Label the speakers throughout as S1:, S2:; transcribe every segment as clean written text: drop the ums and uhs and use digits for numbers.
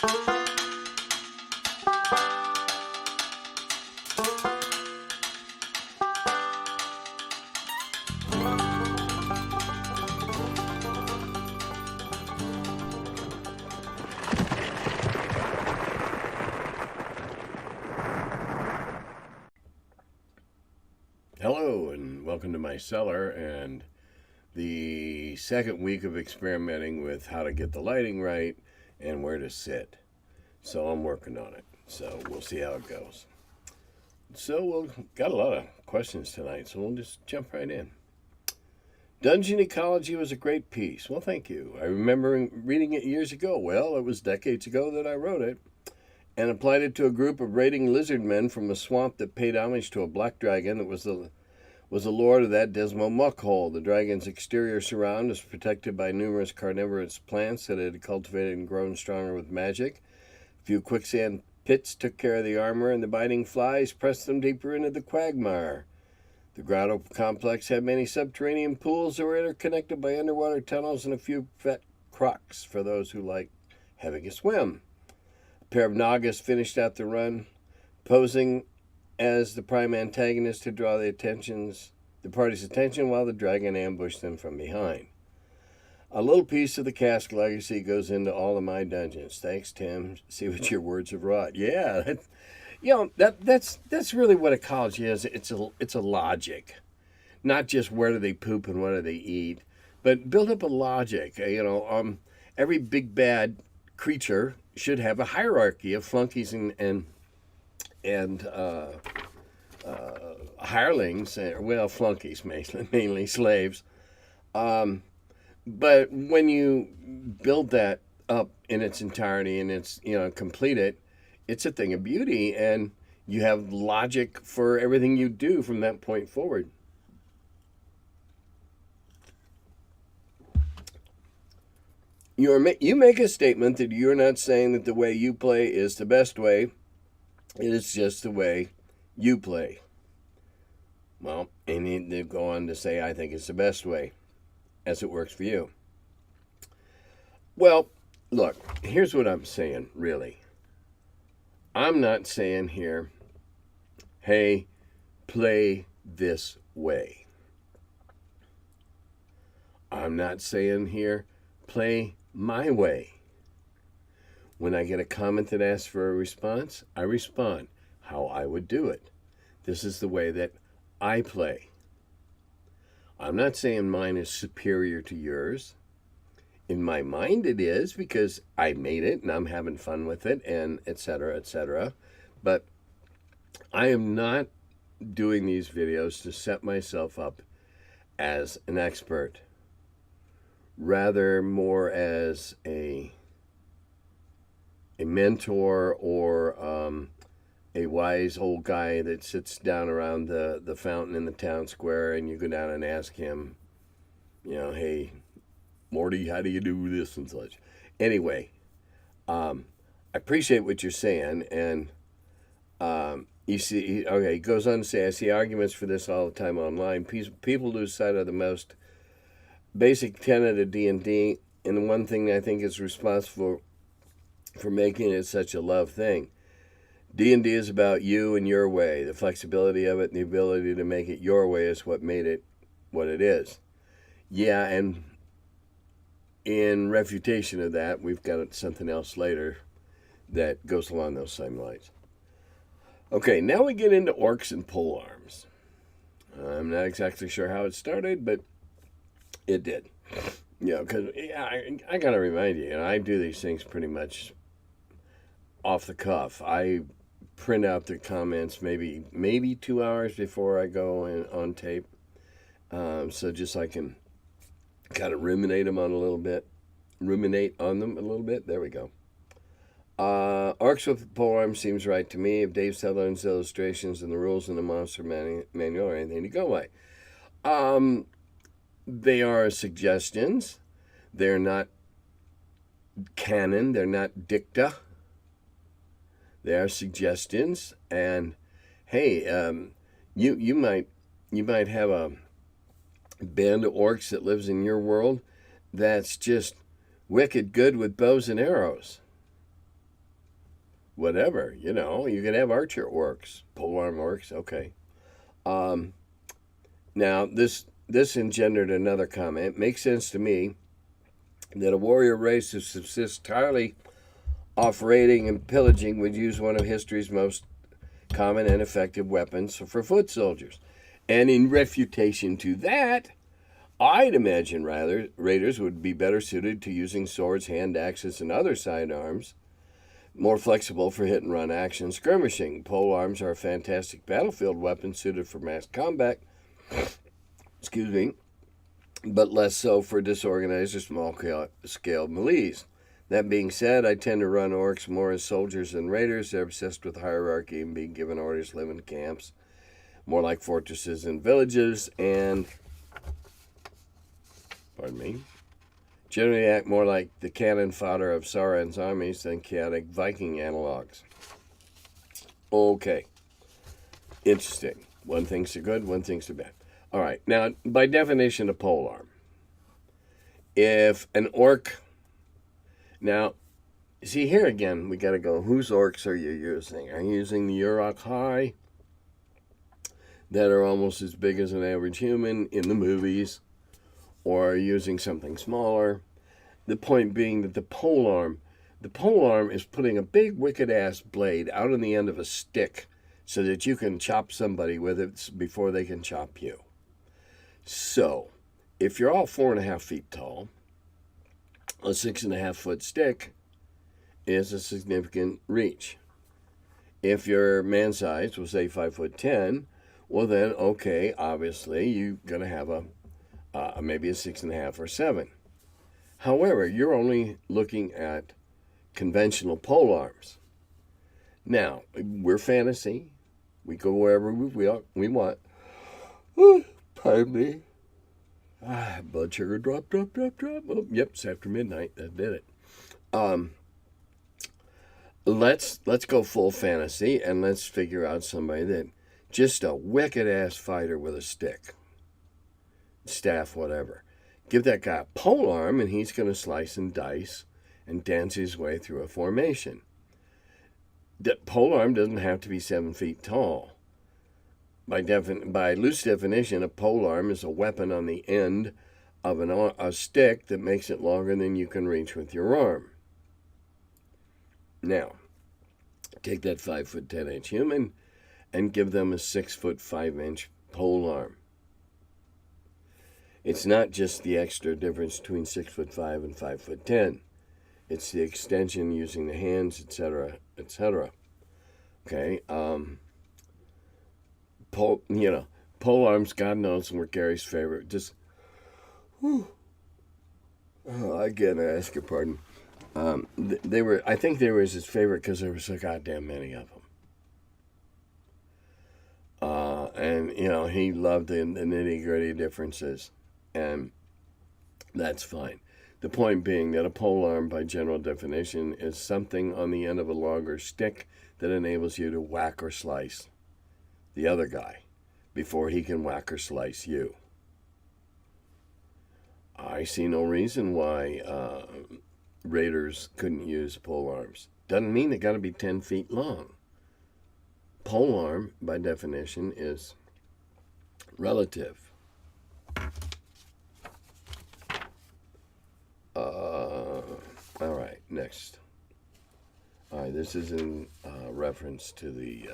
S1: Hello and welcome to my cellar and the second week of experimenting with how to get the lighting right and where to sit. So I'm working on it. So we'll see how it goes. So we've got a lot of questions tonight, so we'll just jump right in. Dungeon Ecology was a great piece. Well, thank you. I remember reading it years ago. Well, it was decades ago that I wrote it, and applied it to a group of raiding lizard men from a swamp that paid homage to a black dragon that was the lord of that dismal muckhole. The dragon's exterior surround was protected by numerous carnivorous plants that it had cultivated and grown stronger with magic. A few quicksand pits took care of the armor, and the biting flies pressed them deeper into the quagmire. The grotto complex had many subterranean pools that were interconnected by underwater tunnels and a few fat crocs for those who like having a swim. A pair of nagas finished out the run, posing as the prime antagonist to draw the party's attention while the dragon ambushed them from behind. A little piece of the cask legacy goes into all of my dungeons. Thanks, Tim. See what your words have wrought. Yeah, that's really what ecology is. It's a logic, not just where do they poop and what do they eat, but build up a logic. Every big bad creature should have a hierarchy of flunkies and hirelings, flunkies mainly slaves. But when you build that up in its entirety and it's complete it, it's a thing of beauty, and you have logic for everything you do from that point forward. You make a statement that you're not saying that the way you play is the best way. It is just the way you play. Well, and they go on to say, I think it's the best way, as it works for you. Well, look, here's what I'm saying, really. I'm not saying here, hey, play this way. I'm not saying here, play my way. When I get a comment that asks for a response, I respond how I would do it. This is the way that I play. I'm not saying mine is superior to yours. In my mind it is, because I made it and I'm having fun with it, and etc., etc. But I am not doing these videos to set myself up as an expert. Rather more as a mentor or a wise old guy that sits down around the fountain in the town square, and you go down and ask him, hey, Morty, how do you do this and such? Anyway, I appreciate what you're saying, and you see, okay, he goes on to say, I see arguments for this all the time online. People lose sight of the most basic tenet of D&D, and the one thing that I think is responsible for making it such a love thing. D&D is about you and your way. The flexibility of it and the ability to make it your way is what made it what it is. Yeah, and in refutation of that, we've got something else later that goes along those same lines. Okay, now we get into orcs and polearms. I'm not exactly sure how it started, but it did. Because I got to remind you, I do these things pretty much off the cuff. I print out the comments maybe 2 hours before I go on tape, so just I can kind of ruminate on them a little bit. There we go. Orcs with polearms seems right to me. If Dave Sutherland's illustrations and the rules in the monster manual are anything to go by. They are suggestions. They're not canon. They're not dicta. They are suggestions. And hey, you might have a band of orcs that lives in your world that's just wicked good with bows and arrows. whatever, you know. You can have archer orcs, polearm orcs, okay. Now, this engendered another comment. It makes sense to me that a warrior race that subsists entirely off raiding and pillaging would use one of history's most common and effective weapons for foot soldiers. And in refutation to that, I'd imagine raiders would be better suited to using swords, hand axes, and other sidearms, more flexible for hit-and-run action skirmishing. Polearms are a fantastic battlefield weapon suited for mass combat, but less so for disorganized or small-scale melees. That being said, I tend to run orcs more as soldiers than raiders. They're obsessed with hierarchy and being given orders, live in camps, more like fortresses and villages, and generally act more like the cannon fodder of Sauron's armies than chaotic Viking analogs. Okay. Interesting. One thing's a good, one thing's a bad. All right. Now, by definition, a polearm. If an orc... Now, see, here again, we got to go, whose orcs are you using? Are you using the Uruk Hai that are almost as big as an average human in the movies? Or using something smaller. The point being that the polearm is putting a big wicked-ass blade out on the end of a stick so that you can chop somebody with it before they can chop you. So, if you're all 4.5 feet tall, a 6.5-foot stick is a significant reach. If you're man-sized, we'll say 5'10", well then, okay, obviously you're going to have maybe a 6.5 or 7. However, you're only looking at conventional polearms. Now, we're fantasy. We go wherever we want. Pardon me. Blood sugar drop. Oh, yep, it's after midnight. That did it. Let's go full fantasy and let's figure out somebody that just a wicked ass fighter with a stick, staff, whatever. Give that guy a polearm and he's going to slice and dice and dance his way through a formation. That polearm doesn't have to be 7 feet tall. By loose definition, a polearm is a weapon on the end of a stick that makes it longer than you can reach with your arm. Now, take that 5'10" human and give them a 6'5" polearm. It's not just the extra difference between 6'5" and 5'10". It's the extension using the hands, etc., etc. Okay, polearms, God knows, were Gary's favorite. Just, again, I ask your pardon. I think they were his favorite because there were so goddamn many of them. And he loved the nitty-gritty differences, and that's fine. The point being that a polearm, by general definition, is something on the end of a longer stick that enables you to whack or slice the other guy before he can whack or slice you. I see no reason why raiders couldn't use polearms. Doesn't mean they got to be 10 feet long. Polearm, by definition, is relative. All right, next. All right, this is in reference to the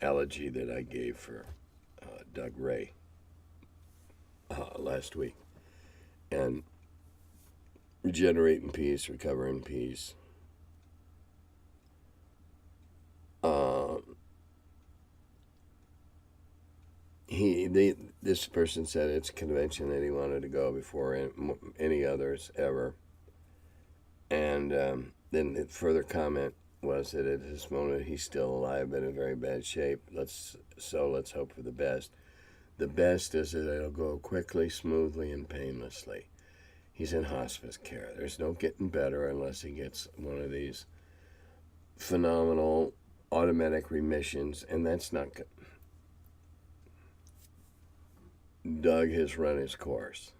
S1: elegy that I gave for Doug Ray last week. And regenerate in peace, recover in peace. This person said it's a convention that he wanted to go before any others ever. And then the further comment was that at this moment he's still alive but in very bad shape. Let's hope for the best. The best is that it'll go quickly, smoothly, and painlessly. He's in hospice care. There's no getting better unless he gets one of these phenomenal automatic remissions, and that's not good. Doug has run his course.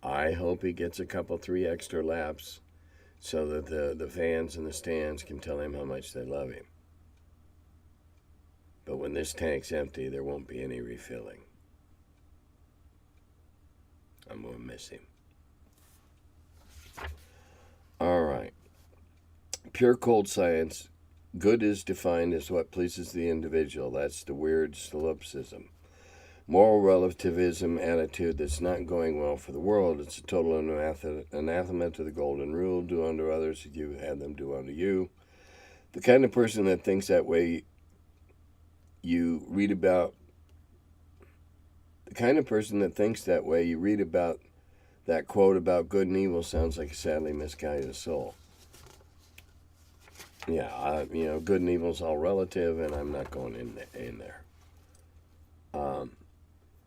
S1: I hope he gets a couple, 3 extra laps so that the fans in the stands can tell him how much they love him. But when this tank's empty, there won't be any refilling. I'm going to miss him. All right. Pure cold science. Good is defined as what pleases the individual. That's the weird solipsism. Moral relativism attitude that's not going well for the world. It's a total anathema to the golden rule. Do unto others as you have them do unto you. The kind of person that thinks that way, you read about. The kind of person that thinks that way, you read about that quote about good and evil sounds like a sadly misguided soul. Yeah, good and evil is all relative, and I'm not going in there.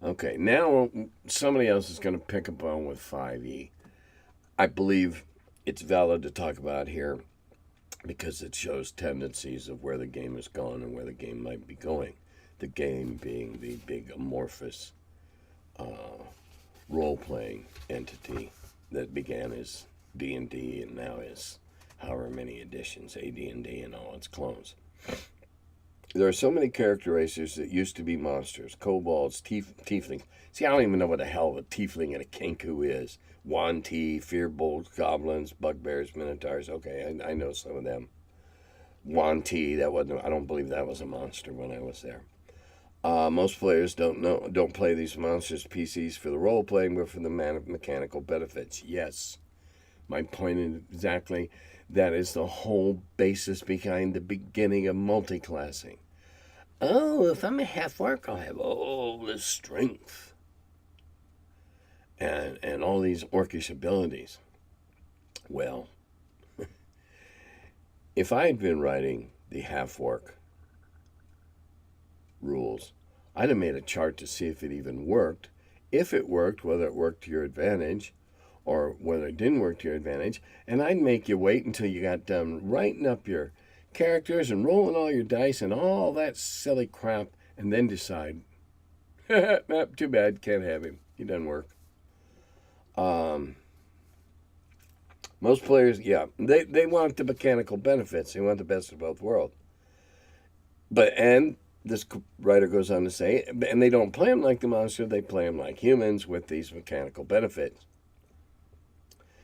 S1: Okay, now somebody else is going to pick up on with 5e. I believe it's valid to talk about here because it shows tendencies of where the game has gone and where the game might be going. The game being the big amorphous role-playing entity that began as D&D and now is however many editions, AD&D and all its clones. There are so many character races that used to be monsters. Kobolds, tieflings. See, I don't even know what the hell a tiefling and a kenku is. Wanti, fearbolts, goblins, bugbears, minotaurs. Okay, I know some of them. Wanti, I don't believe that was a monster when I was there. Most players don't play these monsters PCs for the role playing, but for the mechanical benefits. Yes, my point is exactly. That is the whole basis behind the beginning of multiclassing. Oh, if I'm a half-orc, I'll have all this strength and all these orcish abilities. Well, if I had been writing the half-orc rules, I'd have made a chart to see if it even worked. If it worked, whether it worked to your advantage, or whether it didn't work to your advantage, and I'd make you wait until you got done writing up your characters and rolling all your dice and all that silly crap, and then decide, too bad, can't have him. He doesn't work. Most players, they want the mechanical benefits. They want the best of both worlds. And this writer goes on to say, and they don't play them like the monster, they play them like humans with these mechanical benefits.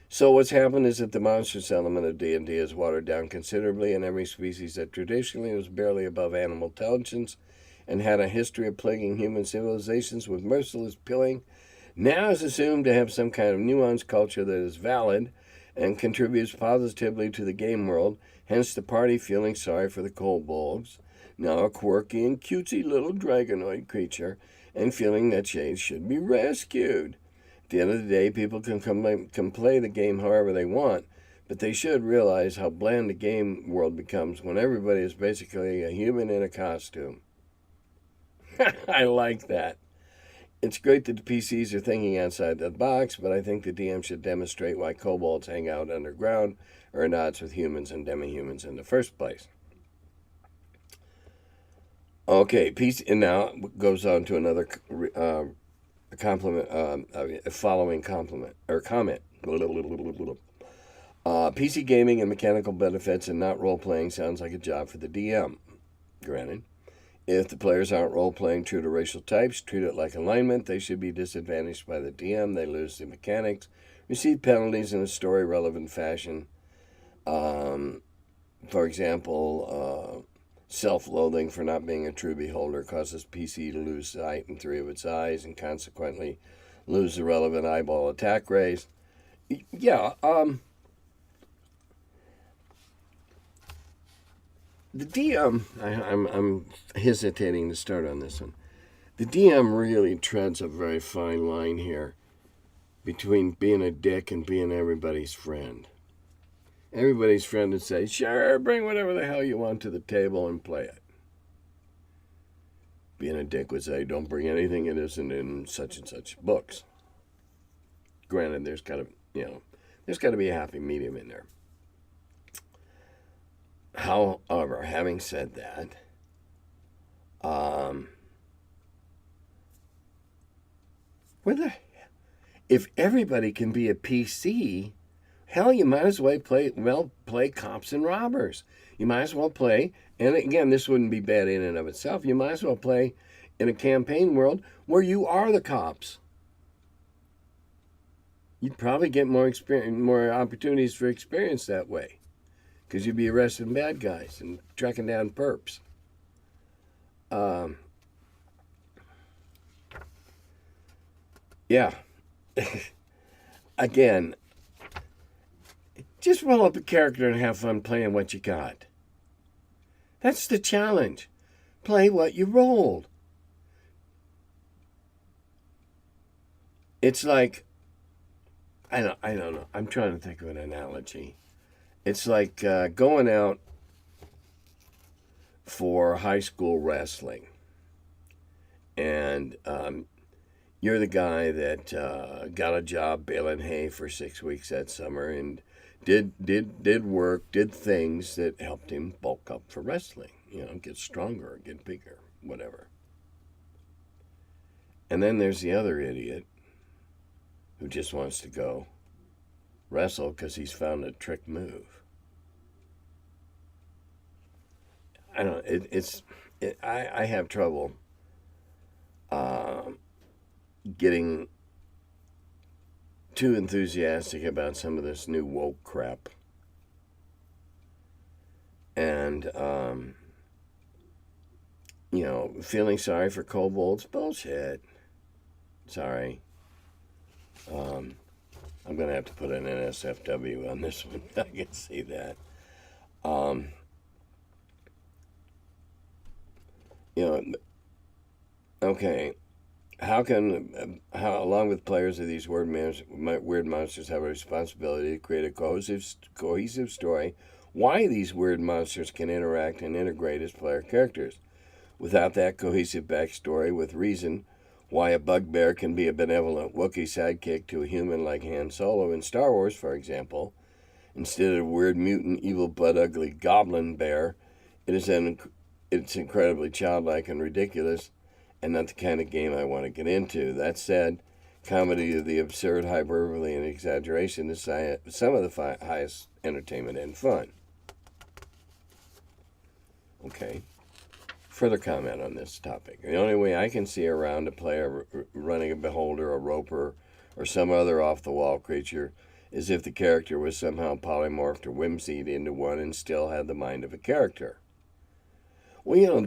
S1: So what's happened is that the monstrous element of D&D is watered down considerably, and every species that traditionally was barely above animal intelligence and had a history of plaguing human civilizations with merciless killing now is assumed to have some kind of nuanced culture that is valid and contributes positively to the game world, hence the party feeling sorry for the kobolds, now a quirky and cutesy little dragonoid creature, and feeling that she should be rescued. At the end of the day, people can play the game however they want, but they should realize how bland the game world becomes when everybody is basically a human in a costume. I like that. It's great that the PCs are thinking outside the box, but I think the DM should demonstrate why kobolds hang out underground or at odds with humans and demi-humans in the first place. Okay, PC, and now goes on to another following comment. PC gaming and mechanical benefits and not role-playing sounds like a job for the DM. Granted, if the players aren't role-playing true to racial types, treat it like alignment. They should be disadvantaged by the DM. They lose the mechanics, receive penalties in a story-relevant fashion. For example, self-loathing for not being a true beholder causes PC to lose sight in 3 of its eyes and consequently lose the relevant eyeball attack raise. Yeah, the DM, I'm hesitating to start on this one. The DM really treads a very fine line here between being a dick and being everybody's friend. Everybody's friend would say, sure, bring whatever the hell you want to the table and play it. Being a dick would say, don't bring anything that isn't in such and such books. Granted, there's got to be a happy medium in there. However, having said that, if everybody can be a PC, Hell, you might as well play cops and robbers. You might as well play, and again, this wouldn't be bad in and of itself. You might as well play in a campaign world where you are the cops. You'd probably get more opportunities for experience that way, because you'd be arresting bad guys and tracking down perps. Yeah. Again, just roll up a character and have fun playing what you got. That's the challenge. Play what you rolled. It's like, I don't know. I'm trying to think of an analogy. It's like going out for high school wrestling, and you're the guy that got a job baling hay for 6 weeks that summer and did things that helped him bulk up for wrestling. Get stronger, get bigger, whatever. And then there's the other idiot who just wants to go wrestle because he's found a trick move. I don't. I have trouble getting too enthusiastic about some of this new woke crap, and feeling sorry for kobolds, bullshit. Sorry. I'm gonna have to put an NSFW on this one. I can see that. Okay. How along with players of these weird monsters have a responsibility to create a cohesive story, why these weird monsters can interact and integrate as player characters. Without that cohesive backstory with reason, why a bugbear can be a benevolent Wookiee sidekick to a human like Han Solo in Star Wars, for example, instead of a weird mutant, evil, butt-ugly goblin bear, it's incredibly childlike and ridiculous, and not the kind of game I want to get into. That said, comedy of the absurd, hyperbole, and exaggeration is some of the highest entertainment and fun. Okay. Further comment on this topic. The only way I can see around a player running a beholder, a roper, or some other off-the-wall creature is if the character was somehow polymorphed or whimsied into one and still had the mind of a character. Well,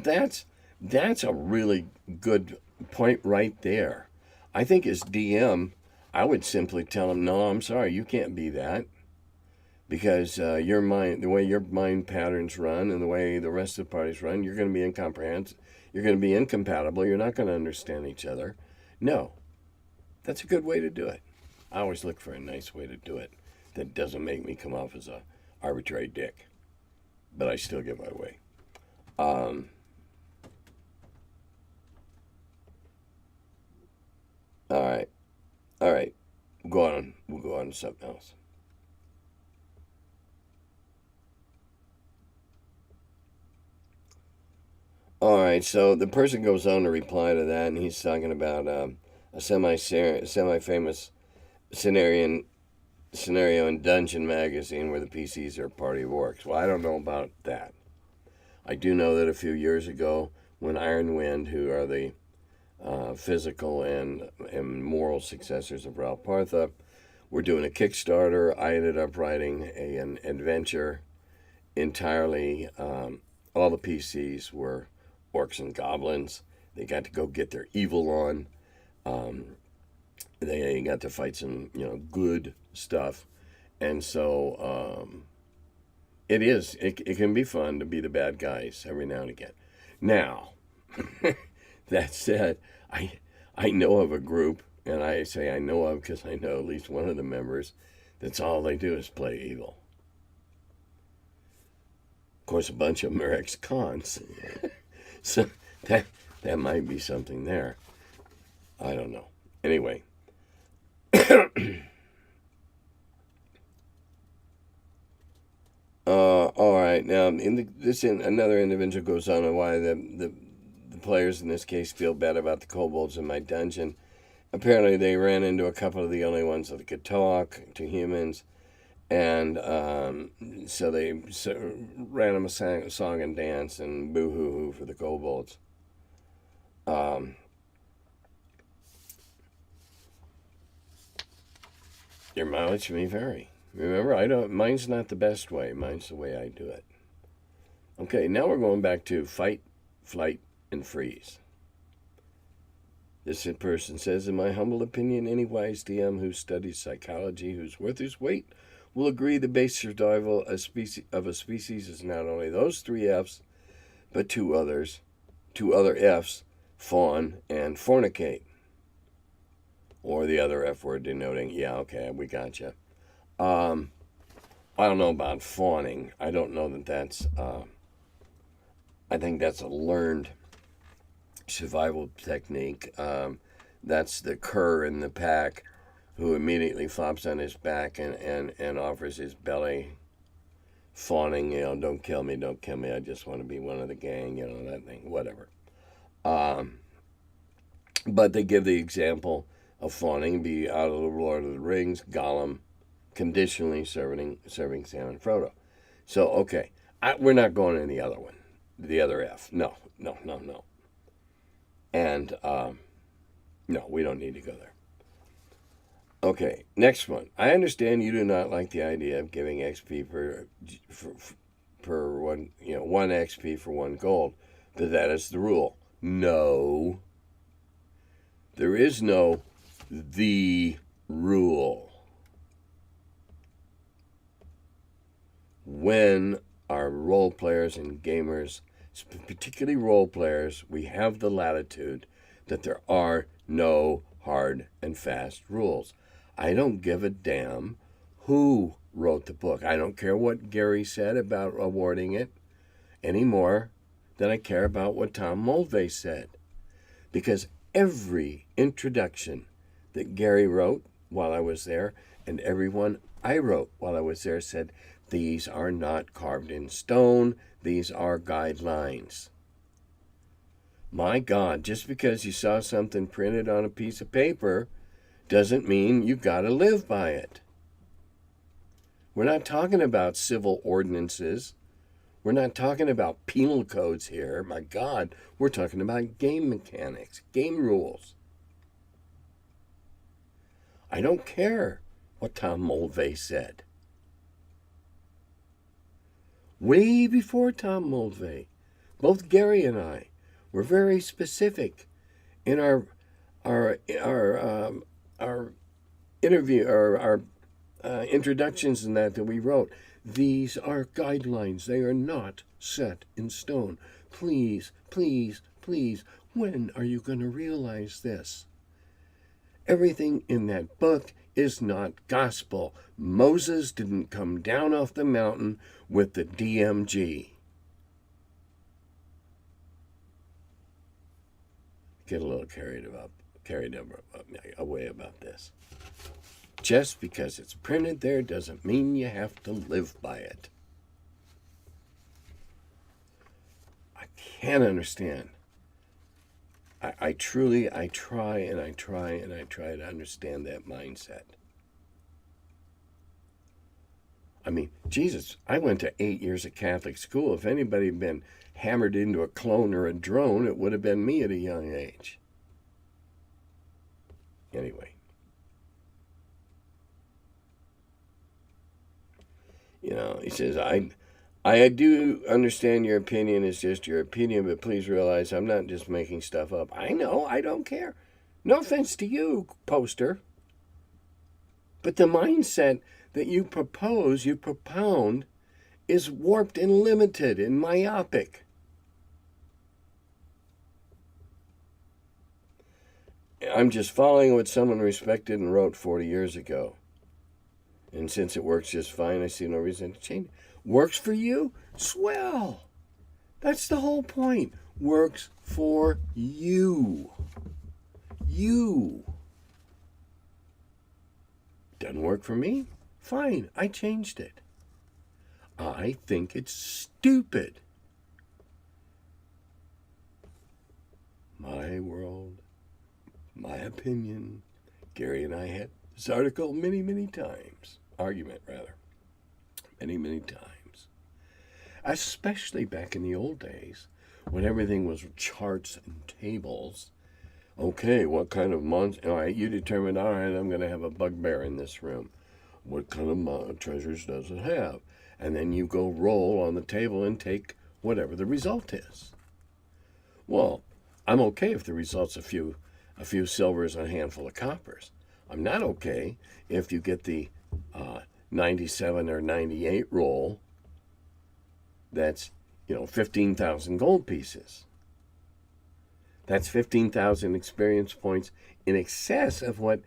S1: that's a really good point right there. I think as DM, I would simply tell him, no, I'm sorry, you can't be that. Because your mind, the way your mind patterns run and the way the rest of the parties run, you're going to be incomprehensible. You're going to be incompatible. You're not going to understand each other. No, that's a good way to do it. I always look for a nice way to do it that doesn't make me come off as a arbitrary dick. But I still give my way. All right. We'll go on to something else. All right, so the person goes on to reply to that, and he's talking about a semi-famous scenario in Dungeon magazine where the PCs are a party of orcs. Well, I don't know about that. I do know that a few years ago, when Ironwind, who are the physical and moral successors of Ralph Partha, were doing a Kickstarter, I ended up writing an adventure entirely. All the PCs were orcs and goblins. They got to go get their evil on. They got to fight some, good stuff. And so it can be fun to be the bad guys every now and again. Now, that said, I know of a group, and I say I know of because I know at least one of the members, that's all they do is play evil. Of course, a bunch of them are ex-cons. So that might be something there. I don't know. Anyway. All right. Now, another individual goes on and why the players in this case feel bad about the kobolds in my dungeon. Apparently, they ran into a couple of the only ones that could talk to humans, And so they ran them a song and dance and boo-hoo-hoo for the kobolds. Your mileage may vary. Remember, mine's not the best way. Mine's the way I do it. Okay, now we're going back to fight, flight, and freeze. This person says, in my humble opinion, any wise DM who studies psychology, who's worth his weight, will agree the base survival of a species is not only those 3 F's, but 2 other F's, fawn and fornicate. Or the other F word denoting, yeah, okay, we gotcha. I don't know about fawning. I don't know that that's, I think that's a learned survival technique. That's the cur in the pack who immediately flops on his back and offers his belly, fawning, don't kill me, I just want to be one of the gang, that thing, whatever. But they give the example of fawning be out of the Lord of the Rings, Gollum, conditionally serving Sam and Frodo. So, okay, we're not going in the other one, the other F. No. And, no, we don't need to go there. Okay, next one. I understand you do not like the idea of giving XP per one, 1 XP for 1 gold, but that is the rule. No. There is no the rule. When our role players and gamers, particularly role players, we have the latitude that there are no hard and fast rules. I don't give a damn who wrote the book. I don't care what Gary said about awarding it any more than I care about what Tom Mulvey said. Because every introduction that Gary wrote while I was there and everyone I wrote while I was there said, these are not carved in stone, these are guidelines. My God, just because you saw something printed on a piece of paper doesn't mean you got to live by it. We're not talking about civil ordinances. We're not talking about penal codes here. My God, we're talking about game mechanics, game rules. I don't care what Tom Mulvey said. Way before Tom Mulvey, both Gary and I were very specific in our interview, our introductions and that we wrote. These are guidelines. They are not set in stone. Please, please, please, when are you going to realize this? Everything in that book is not gospel. Moses didn't come down off the mountain with the DMG. Get a little carried away about this. Just because it's printed there doesn't mean you have to live by it. I can't understand. I try to understand that mindset. I mean, Jesus, I went to 8 years of Catholic school. If anybody had been hammered into a clone or a drone, it would have been me at a young age. Anyway. He says, I do understand your opinion is just your opinion, but please realize I'm not just making stuff up. I know, I don't care. No offense to you, poster. But the mindset that you propound, is warped and limited and myopic. I'm just following what someone respected and wrote 40 years ago. And since it works just fine, I see no reason to change it. Works for you? Swell. That's the whole point. Works for you. You. Doesn't work for me? Fine, I changed it. I think it's stupid. My world, my opinion. Gary and I had this argument, rather. many, many times. Especially back in the old days when everything was charts and tables. Okay, what kind of monster? All right, you determine, all right, I'm going to have a bugbear in this room. What kind of treasures does it have? And then you go roll on the table and take whatever the result is. Well, I'm okay if the result's a few silvers and a handful of coppers. I'm not okay if you get the 97 or 98 roll that's, 15,000 gold pieces. That's 15,000 experience points in excess of what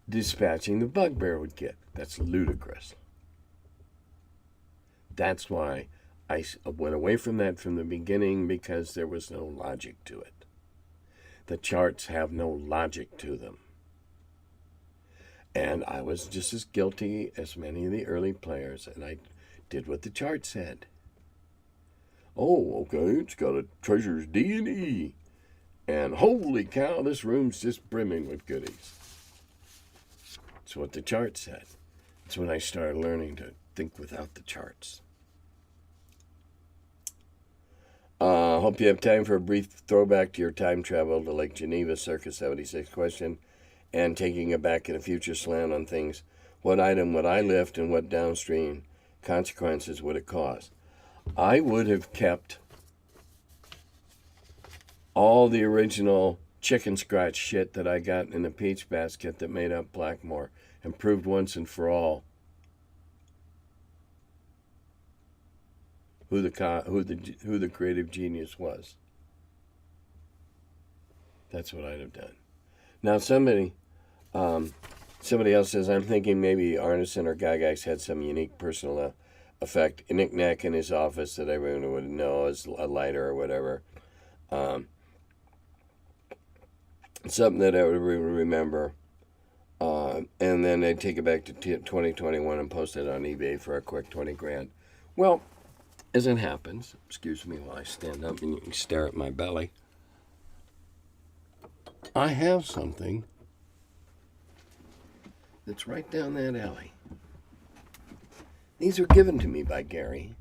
S1: dispatching the bugbear would get. That's ludicrous. That's why I went away from that from the beginning, because there was no logic to it. The charts have no logic to them. And I was just as guilty as many of the early players, and I did what the chart said. Oh, okay, it's got a treasures D and E. And holy cow, this room's just brimming with goodies. That's what the chart said. That's when I started learning to think without the charts. Hope you have time for a brief throwback to your time travel to Lake Geneva circa 76 question, and taking it back in a future slant on things. What item would I lift and what downstream consequences would it cause? I would have kept all the original chicken scratch shit that I got in the peach basket that made up Blackmore, and proved once and for all who the creative genius was. That's what I'd have done. Now somebody else says, I'm thinking maybe Arneson or Gygax had some unique personal effect. A knick-knack in his office that everyone would know as a lighter or whatever. Something that I would remember. And then they'd take it back to 2021 and post it on eBay for a quick 20 grand. Well, as it happens, excuse me while I stand up and you can stare at my belly, I have something that's right down that alley. These were given to me by Gary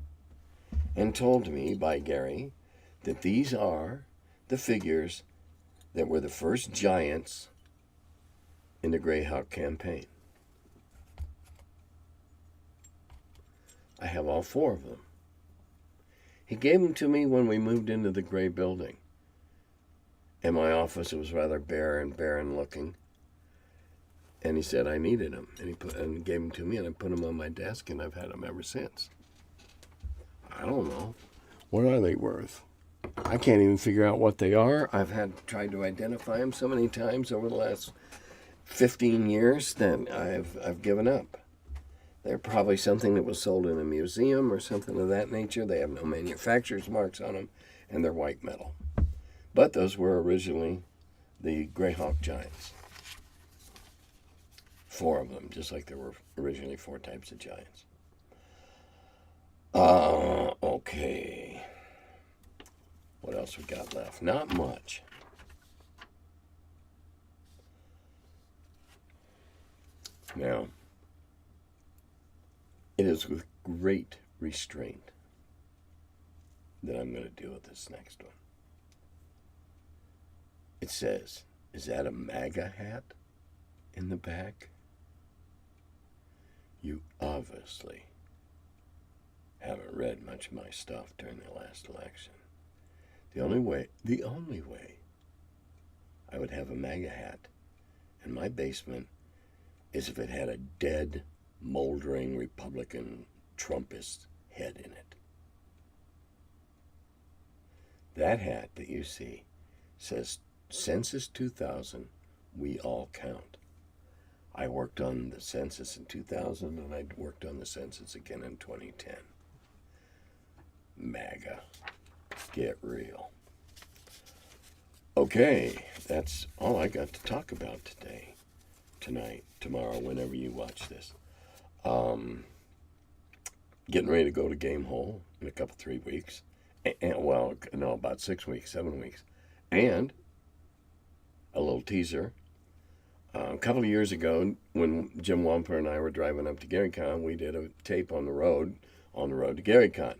S1: and told to me by Gary that these are the figures that were the first giants in the Greyhawk campaign. I have all 4 of them. He gave them to me when we moved into the gray building. In my office, it was rather bare and barren looking. And he said I needed them. And he gave them to me, and I put them on my desk, and I've had them ever since. I don't know. What are they worth? I can't even figure out what they are. I've tried to identify them so many times over the last 15 years that I've given up. They're probably something that was sold in a museum or something of that nature. They have no manufacturer's marks on them, and they're white metal. But those were originally the Greyhawk giants. 4 of them, just like there were originally 4 types of giants. Okay. What else we got left? Not much. Now, it is with great restraint that I'm going to deal with this next one. It says, is that a MAGA hat in the back? You obviously haven't read much of my stuff during the last election. The only way I would have a MAGA hat in my basement is if it had a dead, moldering Republican Trumpist head in it. That hat that you see says Census 2000, we all count. I worked on the census in 2000, and I worked on the census again in 2010. MAGA. Get real. Okay, that's all I got to talk about today, tonight, tomorrow, whenever you watch this. Getting ready to go to Game Hole in a couple, 3 weeks. About 6 weeks, 7 weeks. And a little teaser. A couple of years ago, when Jim Wamper and I were driving up to GaryCon, we did a tape on the road on the road to GaryCon.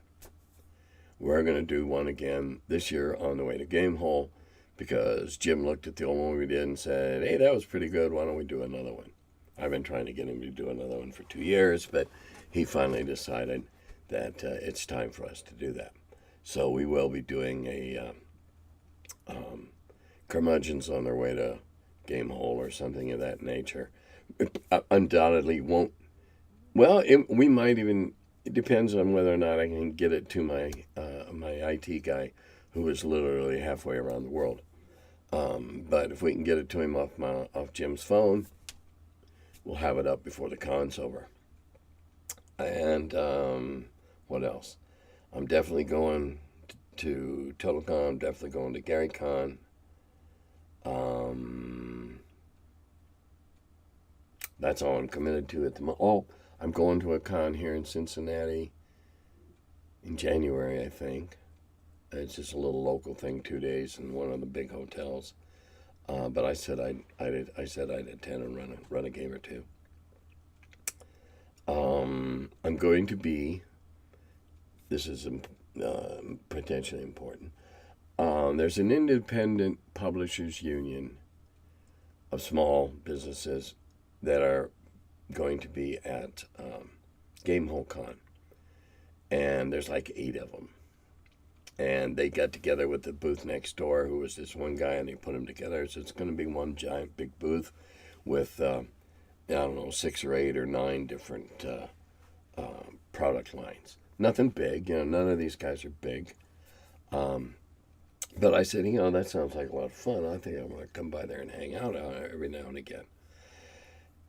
S1: We're going to do one again this year on the way to Gamehole because Jim looked at the old one we did and said, hey, that was pretty good. Why don't we do another one? I've been trying to get him to do another one for 2 years, but he finally decided that it's time for us to do that. So we will be doing a Curmudgeons on their way to Gamehole or something of that nature. It undoubtedly won't. Well, we might even. It depends on whether or not I can get it to my my IT guy, who is literally halfway around the world. But if we can get it to him off Jim's phone, we'll have it up before the con's over. And what else? I'm definitely going to TotalCon. Definitely going to GaryCon. That's all I'm committed to at the moment. Oh, I'm going to a con here in Cincinnati in January, I think. It's just a little local thing, 2 days in one of the big hotels. But I said I'd attend and run a game or two. I'm going to be. This is potentially important. There's an independent publishers union of small businesses that are going to be at Gamehole Con. And there's like 8 of them. And they got together with the booth next door, who was this one guy, and they put them together. So it's going to be one giant big booth with, I don't know, 6 or 8 or 9 different product lines. Nothing big, none of these guys are big. But I said, that sounds like a lot of fun. I think I'm going to come by there and hang out every now and again.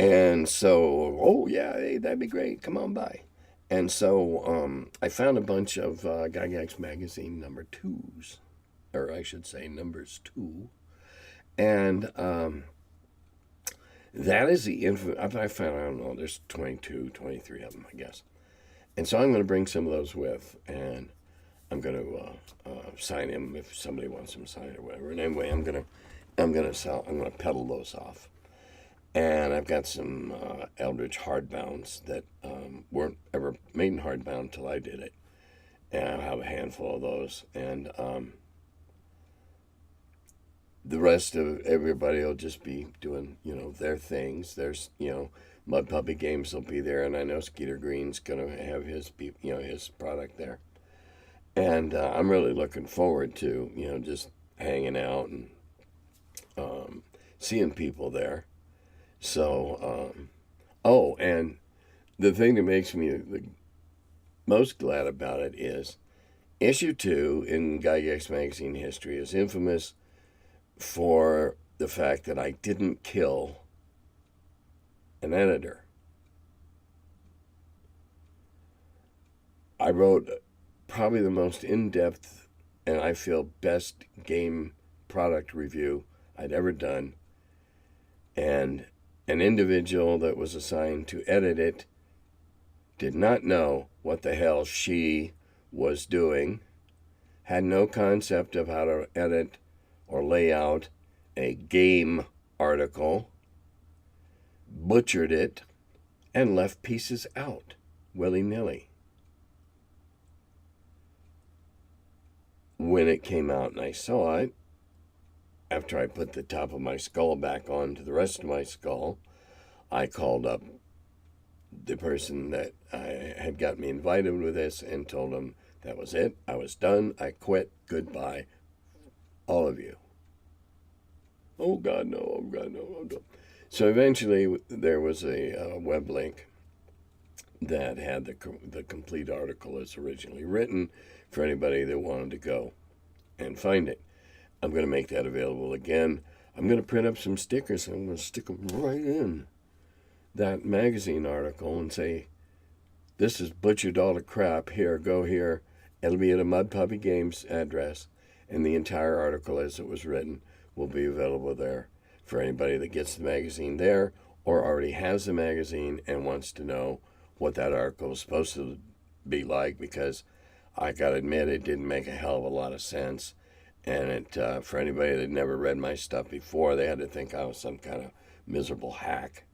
S1: And so, oh yeah, hey, that'd be great. Come on by. And so I found a bunch of Gygax magazine number 2s, or I should say numbers 2. And that is the info. I found, I don't know, there's 22, 23 of them, I guess. And so I'm going to bring some of those with, and I'm going to sign them if somebody wants them signed or whatever. And anyway, I'm going to peddle those off. And I've got some Eldritch hardbounds that weren't ever made in hardbound until I did it. And I'll have a handful of those. And the rest of everybody will just be doing, their things. There's, Mud Puppy Games will be there. And I know Skeeter Green's going to have his product there. And I'm really looking forward to, just hanging out and seeing people there. So, and the thing that makes me the most glad about it is issue 2 in Gygax magazine history is infamous for the fact that I didn't kill an editor. I wrote probably the most in-depth and I feel best game product review I'd ever done. And an individual that was assigned to edit it did not know what the hell she was doing, had no concept of how to edit or lay out a game article, butchered it, and left pieces out willy-nilly. When it came out and I saw it, after I put the top of my skull back onto the rest of my skull, I called up the person that had got me invited with this and told him that was it. I was done. I quit. Goodbye, all of you. Oh, God, no. Oh, God, no. Oh, no. So eventually there was a web link that had the complete article as originally written for anybody that wanted to go and find it. I'm going to make that available again. I'm going to print up some stickers and I'm going to stick them right in that magazine article and say, this is butchered all the crap. Here, go here. It'll be at a Mud Puppy Games address, and the entire article as it was written will be available there for anybody that gets the magazine there or already has the magazine and wants to know what that article is supposed to be like, because I got to admit it didn't make a hell of a lot of sense. And it for anybody that never read my stuff before, they had to think I was some kind of miserable hack.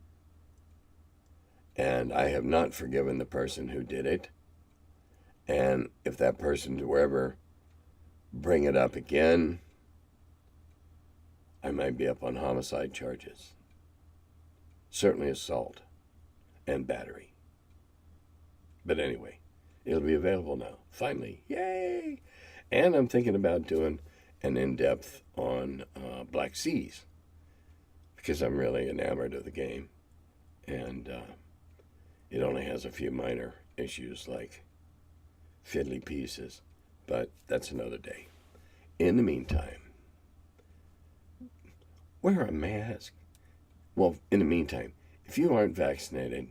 S1: And I have not forgiven the person who did it. And if that person to wherever bring it up again, I might be up on homicide charges. Certainly assault and battery. But anyway, it'll be available now. Finally. Yay! And I'm thinking about doing an in-depth on Black Seas, because I'm really enamored of the game. And it only has a few minor issues like fiddly pieces. But that's another day. In the meantime, wear a mask. Well, in the meantime, if you aren't vaccinated,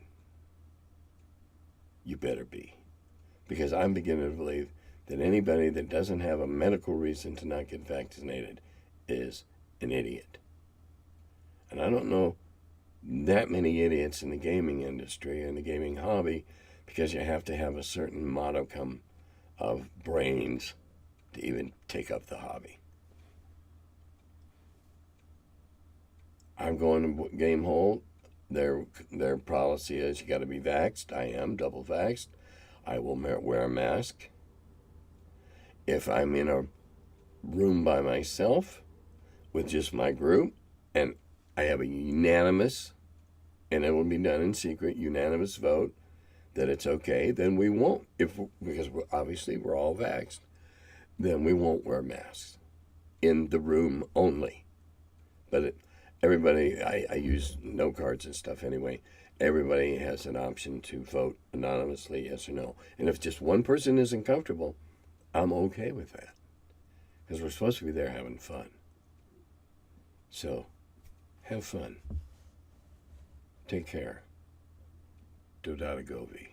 S1: you better be. Because I'm beginning to believe that anybody that doesn't have a medical reason to not get vaccinated is an idiot. And I don't know that many idiots in the gaming industry and the gaming hobby, because you have to have a certain modicum of brains to even take up the hobby. I'm going to Game Hold. Their policy is you got to be vaxxed. I am double vaxxed. I will wear a mask. If I'm in a room by myself with just my group, and I have a unanimous, and it will be done in secret, unanimous vote that it's okay, then we won't. Because obviously we're all vaxxed, then we won't wear masks in the room only. But everybody, I use no cards and stuff anyway. Everybody has an option to vote anonymously, yes or no. And if just one person isn't comfortable, I'm okay with that. Because we're supposed to be there having fun. So, have fun. Take care. Dodata Govi.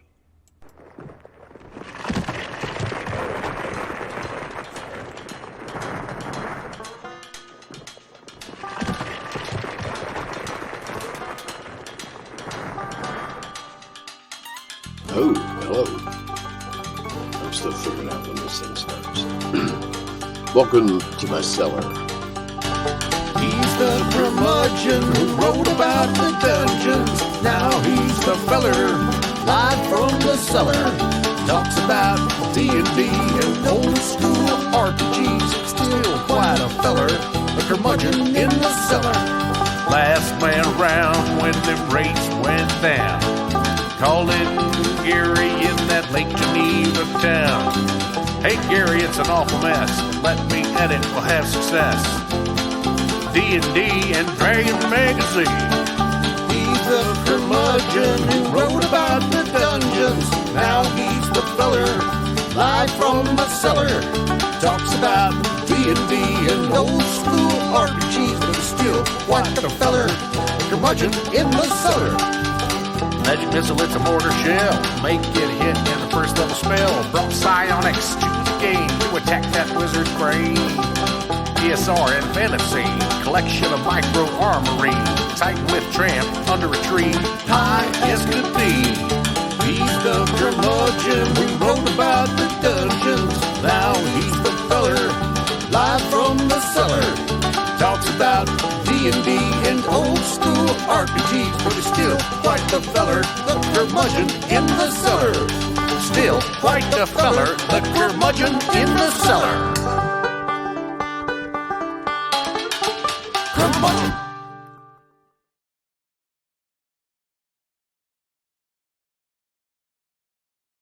S1: Oh, hello. I'm still figuring out when this thing starts. Welcome to my cellar.
S2: He's the curmudgeon who wrote about the dungeons. Now he's the feller, live from the cellar. Talks about D&D and old school RPGs. Still quite a feller, the curmudgeon in the cellar.
S3: Last man around when them rates went down. Calling Gary in that Lake Geneva town. Hey Gary, it's an awful mess. Let me edit, we'll have success. D&D and Dragon Magazine.
S2: He's the curmudgeon who wrote about the dungeons. Now he's the feller, live from the cellar. Talks about D&D and old school RPGs, but he's still quite the feller, the curmudgeon in the cellar.
S3: Magic missile, it's a mortar shell. Make it hit in the first level spell. Brought psionics to the game to attack that wizard's brain. ESR and fantasy, collection of micro armory. Titan with tramp under a tree, high as could be. He's the curmudgeon who wrote about the dungeons. Now he's the feller, live from the cellar. Talks about D&D and old school RPGs, but he's still quite the feller, the curmudgeon in the cellar. Still quite the feller, the curmudgeon in the cellar. Curmudgeon.